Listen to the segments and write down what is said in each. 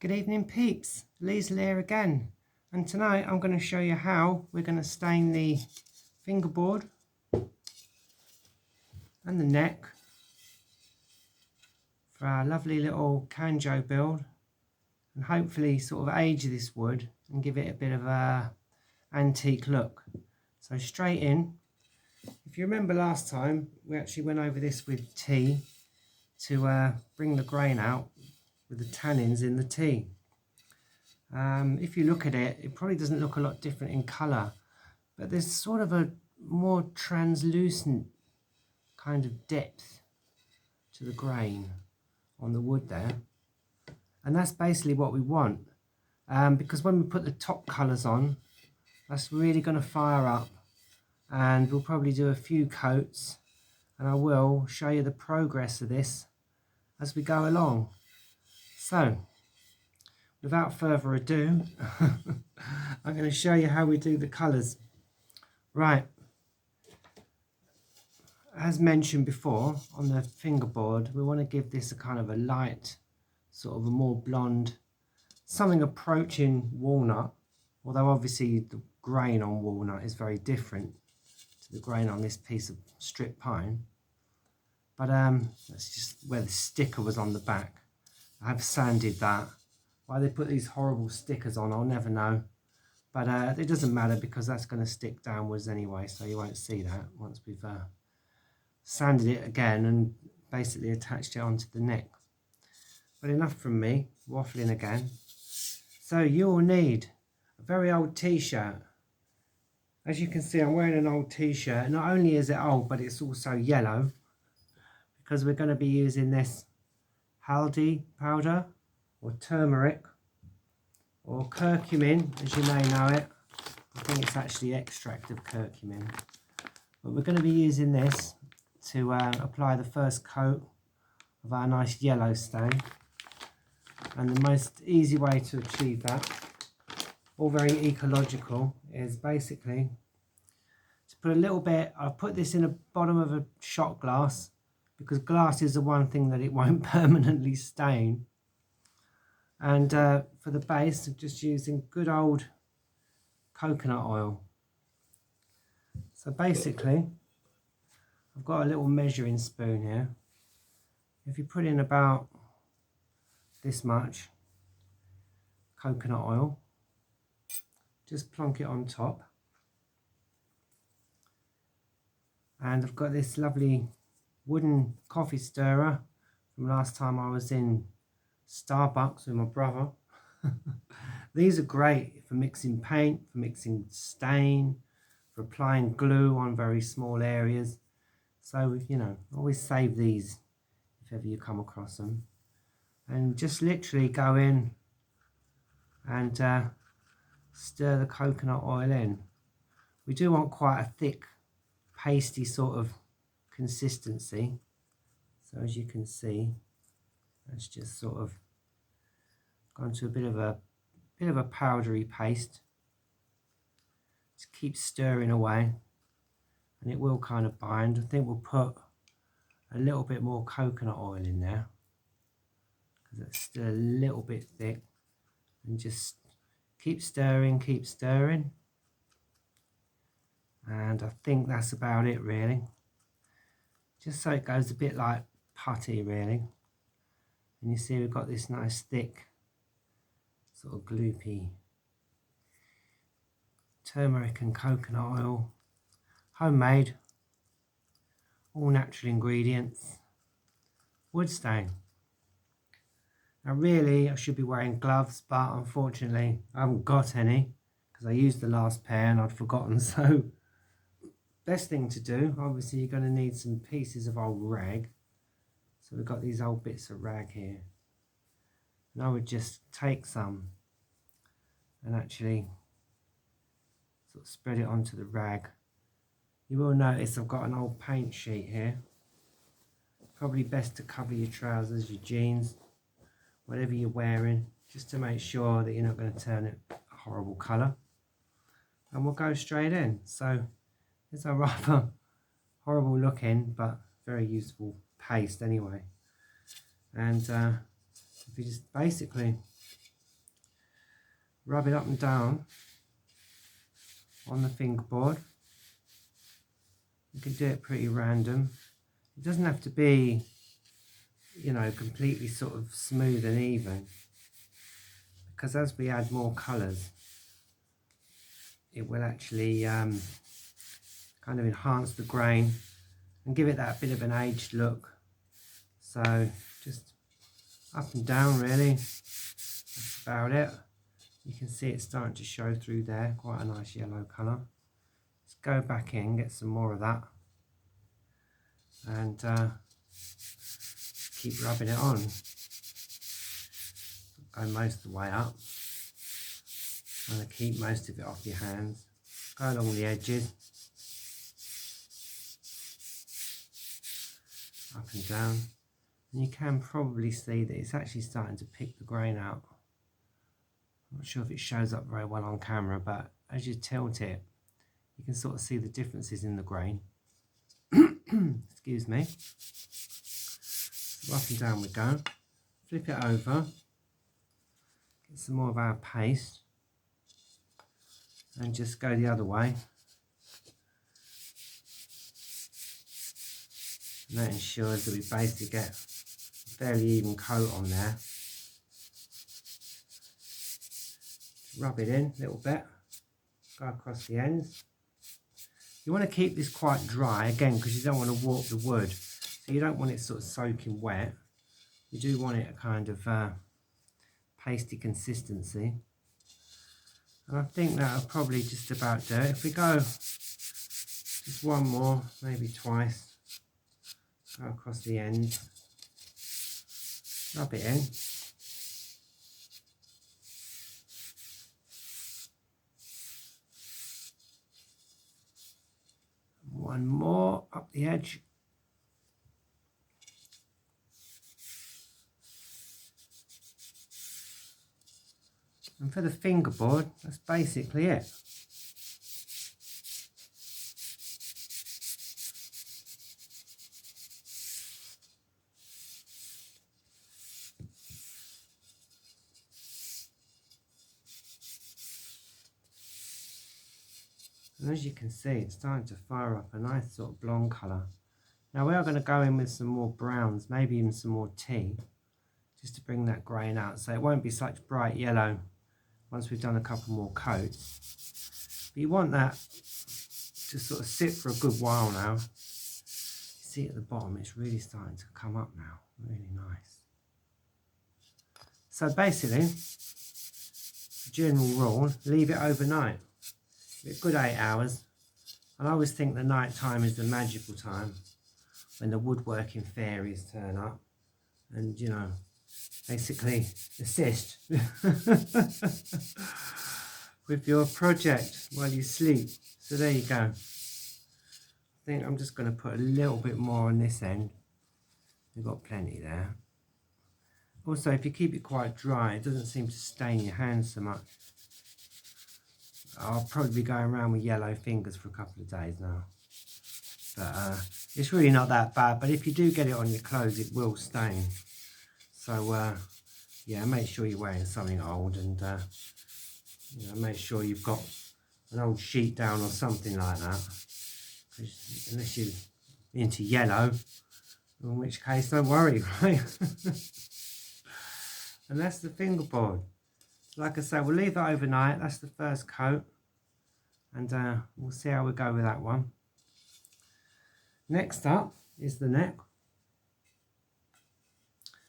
Good evening peeps, Liesl here again, and tonight I'm going to show you how we're going to stain the fingerboard and the neck for our lovely little Canjo build, and hopefully sort of age this wood and give it a bit of a antique look. So straight in, if you remember last time we actually went over this with tea to bring the grain out with the tannins in the tea. If you look at it, it probably doesn't look a lot different in colour, but there's sort of a more translucent kind of depth to the grain on the wood there, and that's basically what we want, because when we put the top colours on, that's really going to fire up, and we'll probably do a few coats, and I will show you the progress of this as we go along. So without further ado, I'm going to show you how we do the colours. Right, as mentioned before, on the fingerboard, we want to give this a kind of a light, sort of a more blonde, something approaching walnut, although obviously the grain on walnut is very different to the grain on this piece of strip pine. But that's just where the sticker was on the back. I have sanded that. Why they put these horrible stickers on, I'll never know. But it doesn't matter, because that's going to stick downwards anyway, so you won't see that once we've sanded it again and basically attached it onto the neck. But enough from me, waffling again. So you will need a very old t-shirt. As you can see, I'm wearing an old t-shirt. Not only is it old, but it's also yellow, because we're going to be using this haldi powder, or turmeric, or curcumin, as you may know it. I think it's actually extract of curcumin. But we're going to be using this to apply the first coat of our nice yellow stain. And the most easy way to achieve that, all very ecological, is basically to put a little bit. I've put this in the bottom of a shot glass, because glass is the one thing that it won't permanently stain. And for the base, I'm just using good old coconut oil. So basically, I've got a little measuring spoon here. If you put in about this much coconut oil, just plonk it on top. And I've got this lovely wooden coffee stirrer from last time I was in Starbucks with my brother. These are great for mixing paint, for mixing stain, for applying glue on very small areas. So, you know, always save these if ever you come across them. And just literally go in and stir the coconut oil in. We do want quite a thick, pasty sort of consistency. So as you can see, that's just sort of gone to a bit of a powdery paste. Just keep stirring away, and it will kind of bind. I think we'll put a little bit more coconut oil in there, because it's still a little bit thick, and just keep stirring, and I think that's about it really, just so it goes a bit like putty really. And you see we've got this nice thick sort of gloopy turmeric and coconut oil, homemade, all natural ingredients, wood stain. Now really I should be wearing gloves, but unfortunately I haven't got any, because I used the last pair and I'd forgotten. So best thing to do, obviously you're going to need some pieces of old rag. So we've got these old bits of rag here, and I would just take some and actually sort of spread it onto the rag. You will notice I've got an old paint sheet here. Probably best to cover your trousers, your jeans, whatever you're wearing, just to make sure that you're not going to turn it a horrible colour. And we'll go straight in. So it's a rather horrible looking but very useful paste anyway. And if you just basically rub it up and down on the fingerboard. You can do it pretty random. It doesn't have to be, you know, completely sort of smooth and even, because as we add more colours, it will actually kind of enhance the grain and give it that bit of an aged look. So just up and down really, that's about it. You can see it's starting to show through there, quite a nice yellow colour. Let's go back in, get some more of that, and keep rubbing it on. Go most of the way up, and keep most of it off your hands. Go along the edges, up and down, and you can probably see that it's actually starting to pick the grain out. I'm not sure if it shows up very well on camera, but as you tilt it, you can sort of see the differences in the grain. Excuse me. So up and down we go. Flip it over, get some more of our paste, and just go the other way. And that ensures that we basically get a fairly even coat on there. Rub it in a little bit, go across the ends. You want to keep this quite dry, again, because you don't want to warp the wood. So you don't want it sort of soaking wet. You do want it a kind of pasty consistency. And I think that'll probably just about do it. If we go just one more, maybe twice, go across the end, rub it in. One more up the edge. And for the fingerboard, that's basically it. And as you can see, it's starting to fire up a nice sort of blonde colour. Now we are going to go in with some more browns, maybe even some more tea, just to bring that grain out. So it won't be such bright yellow once we've done a couple more coats. But you want that to sort of sit for a good while now. You see at the bottom, it's really starting to come up now. Really nice. So basically, general rule, leave it overnight. A good 8 hours, and I always think the night time is the magical time when the woodworking fairies turn up and, you know, basically assist with your project while you sleep. So there you go. I think I'm just going to put a little bit more on this end. We've got plenty there. Also, if you keep it quite dry, it doesn't seem to stain your hands so much. I'll probably be going around with yellow fingers for a couple of days now. But it's really not that bad. But if you do get it on your clothes, it will stain. So, yeah, make sure you're wearing something old, and, you know, make sure you've got an old sheet down or something like that. Unless you're into yellow, in which case, don't worry, right? And that's the fingerboard. Like I say, we'll leave that overnight. That's the first coat, and we'll see how we go with that one. Next up is the neck.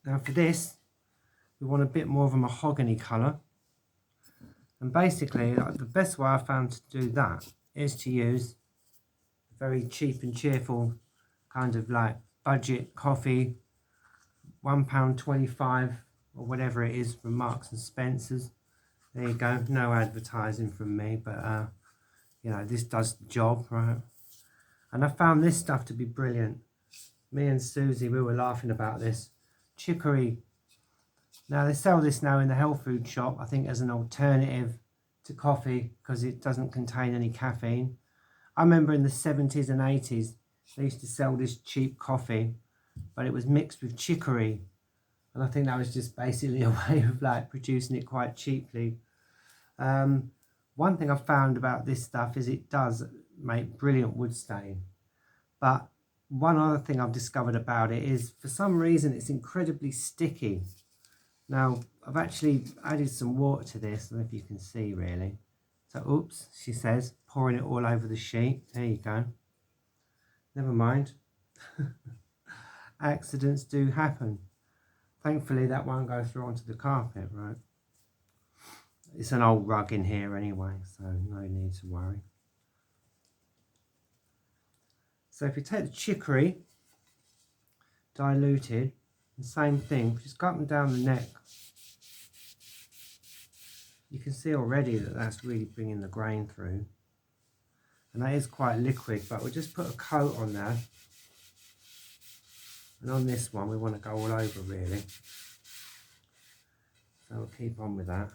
Now for this, we want a bit more of a mahogany colour, and basically the best way I found to do that is to use a very cheap and cheerful kind of like budget coffee, £1.25 or whatever it is from Marks and Spencer's. There you go, no advertising from me, but you know, this does the job, right? And I found this stuff to be brilliant. Me and Susie, we were laughing about this. Chicory. Now they sell this now in the health food shop, I think, as an alternative to coffee because it doesn't contain any caffeine. I remember in the 70s and 80s they used to sell this cheap coffee, but it was mixed with chicory. And I think that was just basically a way of like producing it quite cheaply. One thing I've found about this stuff is it does make brilliant wood stain. But one other thing I've discovered about it is for some reason it's incredibly sticky. Now I've actually added some water to this, I don't know if you can see really. So oops, she says, pouring it all over the sheet. There you go. Never mind. Accidents do happen. Thankfully that won't go through onto the carpet, right? It's an old rug in here anyway, so no need to worry. So if you take the chicory, diluted, the same thing, just go up and down the neck. You can see already that that's really bringing the grain through. And that is quite liquid, but we'll just put a coat on there. And on this one, we want to go all over really. So we'll keep on with that.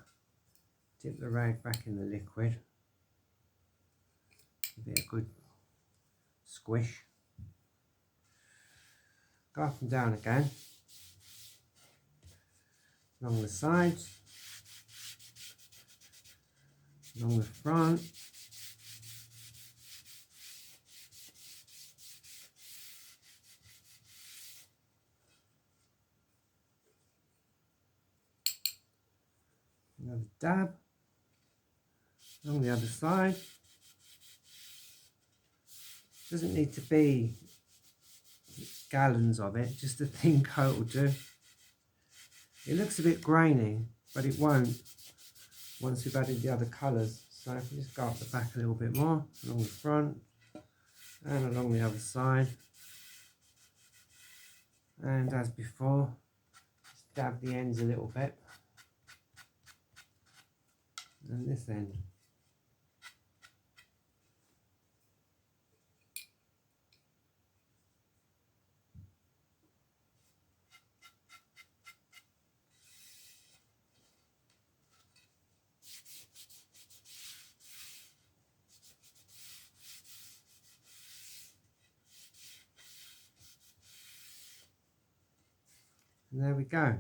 Dip the rag back in the liquid. Give it a good squish. Go up and down again. Along the sides. Along the front. Another dab. Along the other side. Doesn't need to be gallons of it, just a thin coat will do. It looks a bit grainy, but it won't once we've added the other colours. So if we just go up the back a little bit more, along the front and along the other side. And as before, just dab the ends a little bit. And this end. And there we go.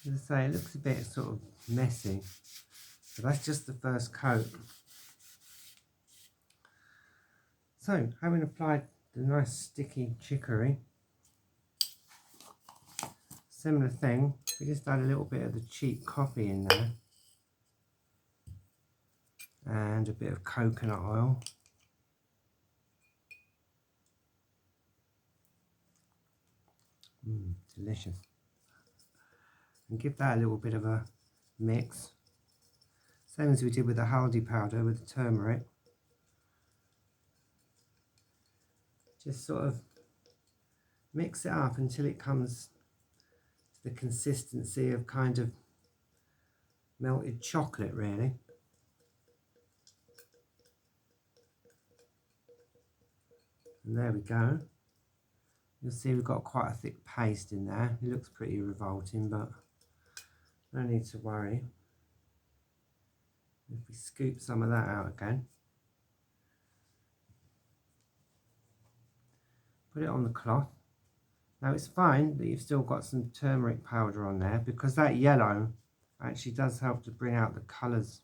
As I say, it looks a bit sort of messy, but that's just the first coat. So, having applied the nice sticky chicory, similar thing, we just add a little bit of the cheap coffee in there and a bit of coconut oil. Delicious. And give that a little bit of a mix, same as we did with the haldi powder with the turmeric. Just sort of mix it up until it comes to the consistency of kind of melted chocolate really. And there we go. You'll see we've got quite a thick paste in there. It looks pretty revolting, but no need to worry. If we scoop some of that out again, put it on the cloth. Now it's fine that you've still got some turmeric powder on there, because that yellow actually does help to bring out the colours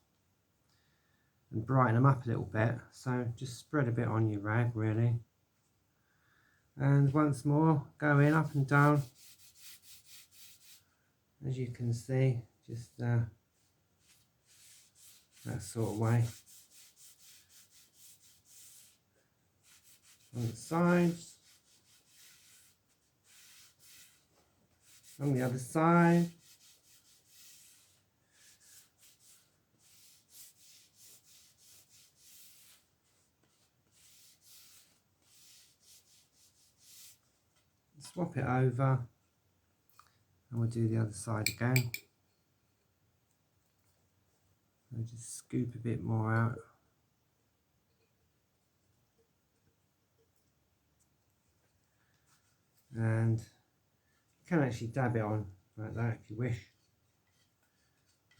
and brighten them up a little bit. So just spread a bit on your rag really. And once more, go in up and down, as you can see, just that sort of way. On the sides, on the other side. Swap it over and we'll do the other side again. I'll just scoop a bit more out. And you can actually dab it on like that if you wish.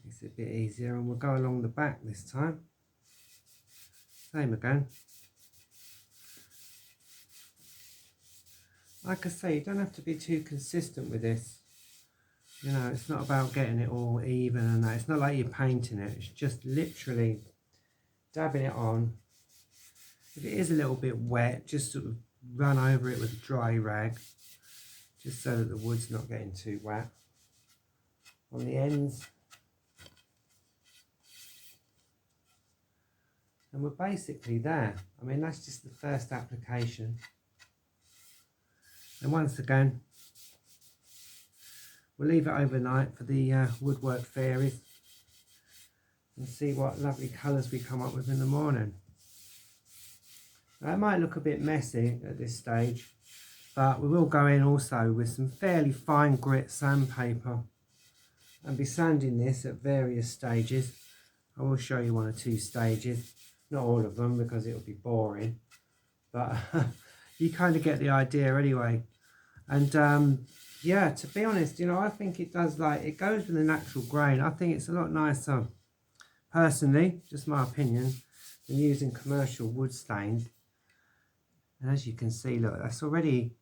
Makes it a bit easier, and we'll go along the back this time. Same again. Like I say, you don't have to be too consistent with this. You know, it's not about getting it all even and that. It's not like you're painting it. It's just literally dabbing it on. If it is a little bit wet, just sort of run over it with a dry rag, just so that the wood's not getting too wet on the ends. And we're basically there. I mean, that's just the first application. And once again, we'll leave it overnight for the woodwork fairies and see what lovely colours we come up with in the morning. Now, it might look a bit messy at this stage, but we will go in also with some fairly fine grit sandpaper and be sanding this at various stages. I will show you 1 or 2 stages, not all of them because it will be boring, but you kind of get the idea anyway. And yeah, to be honest, you know, I think it does, like, it goes with the natural grain. I think it's a lot nicer, personally, just my opinion, than using commercial wood stains. And as you can see, look, that's already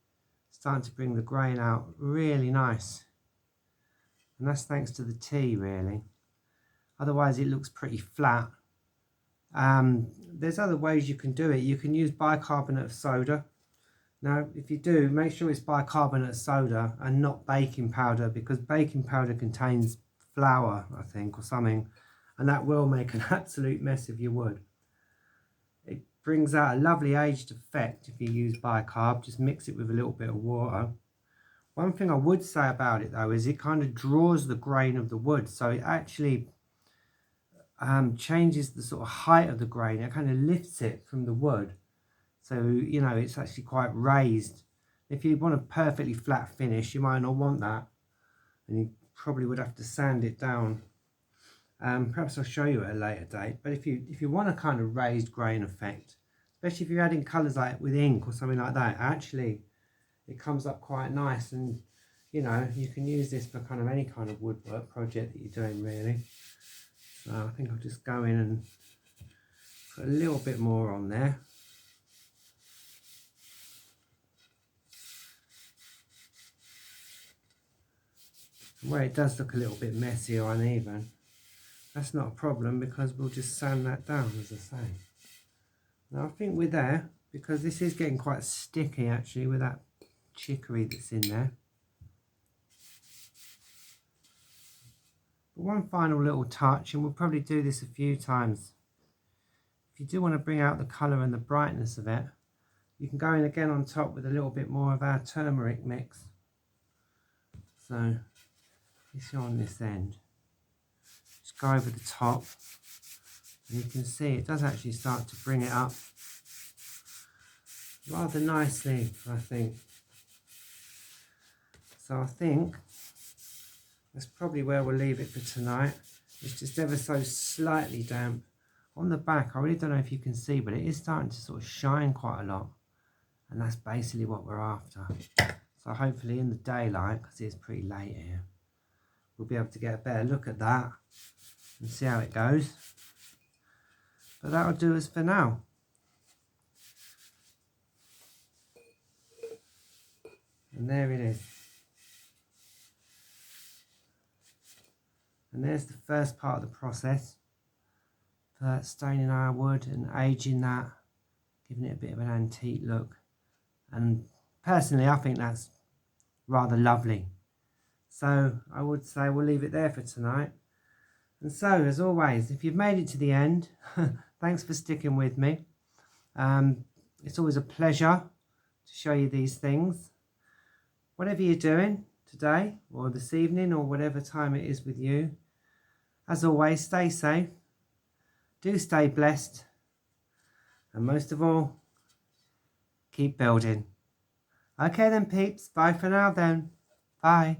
starting to bring the grain out really nice. And that's thanks to the tea, really. Otherwise, it looks pretty flat. There's other ways you can do it. You can use bicarbonate of soda. Now, if you do, make sure it's bicarbonate of soda and not baking powder, because baking powder contains flour, I think, or something, and that will make an absolute mess of your wood. It brings out a lovely aged effect if you use bicarb. Just mix it with a little bit of water. One thing I would say about it, though, is it kind of draws the grain of the wood, so it actually changes the sort of height of the grain. It kind of lifts it from the wood. So, you know, it's actually quite raised. If you want a perfectly flat finish, you might not want that. And you probably would have to sand it down. Perhaps I'll show you at a later date. But if you want a kind of raised grain effect, especially if you're adding colours like with ink or something like that, actually it comes up quite nice. And, you know, you can use this for kind of any kind of woodwork project that you're doing, really. So I think I'll just go in and put a little bit more on there. Where it does look a little bit messy or uneven, that's not a problem because we'll just sand that down, as I say. Now I think we're there, because this is getting quite sticky actually with that chicory that's in there. But one final little touch, and we'll probably do this a few times. If you do want to bring out the colour and the brightness of it, you can go in again on top with a little bit more of our turmeric mix. So it's on this end. Just go over the top, and you can see it does actually start to bring it up rather nicely, I think. So I think that's probably where we'll leave it for tonight. It's just ever so slightly damp. On the back, I really don't know if you can see, but it is starting to sort of shine quite a lot. And that's basically what we're after. So hopefully in the daylight, because it's pretty late here, we'll be able to get a better look at that and see how it goes. But that'll do us for now. And there it is. And there's the first part of the process for staining our wood and aging that, giving it a bit of an antique look. And personally, I think that's rather lovely. So I would say we'll leave it there for tonight. And so, as always, if you've made it to the end, thanks for sticking with me. It's always a pleasure to show you these things. Whatever you're doing today or this evening or whatever time it is with you, as always, stay safe, do stay blessed, and most of all, keep building. Okay then peeps, bye for now then. Bye.